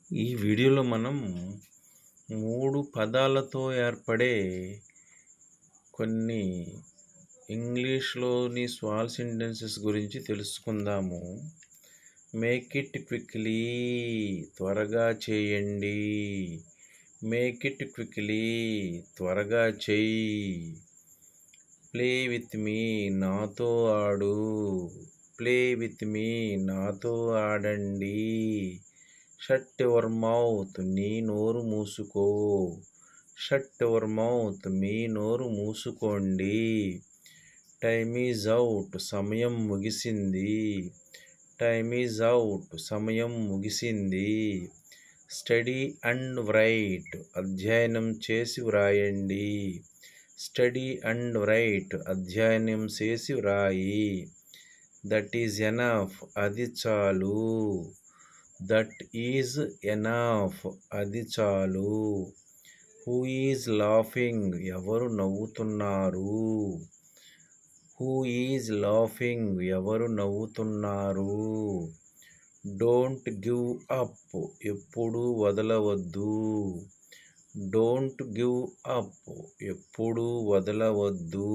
ఈ వీడియోలో మనం 3 పదాలతో ఏర్పడే కొన్ని ఇంగ్లీష్‌లోని స్మాల్ సెంటెన్సెస్ గురించి తెలుసుకుందాము. మేక్ ఇట్ క్విక్‌లీ త్వరగా చేయండి. మేక్ ఇట్ క్విక్‌లీ త్వరగా చెయ్యి. ప్లే విత్ మీ నాతో ఆడు. ప్లే విత్ మీ నాతో ఆడండి. షట్ యువర్ మౌత్ నీ నోరు మూసుకో. షట్ యువర్ మౌత్ మీ నోరు మూసుకోండి. టైమ్ ఈజ్ అవుట్ సమయం ముగిసింది. టైమ్ ఈజ్ అవుట్ సమయం ముగిసింది. స్టడీ అండ్ రైట్ అధ్యయనం చేసి వ్రాయండి. స్టడీ అండ్ రైట్ అధ్యయనం చేసి వ్రాయి. దట్ ఈజ్ ఎనఫ్ అది చాలు. దట్ ఈజ్ ఎనఫ్ అది చాలు. హూ ఈజ్ లాఫింగ్ ఎవరు నవ్వుతున్నారు. హూ ఈజ్ లాఫింగ్ ఎవరు నవ్వుతున్నారు. డోంట్ గివ్ అప్ ఎప్పుడు వదలవద్దు. డోంట్ గివ్ అప్ ఎప్పుడు వదలవద్దు.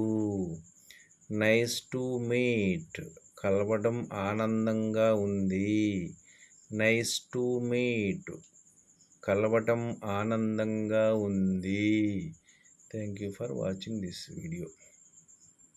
నైస్ టు మీట్ కలవడం ఆనందంగా ఉంది. నైస్ టు మీట్ కలవటం ఆనందంగా ఉంది. Thank you for watching this video.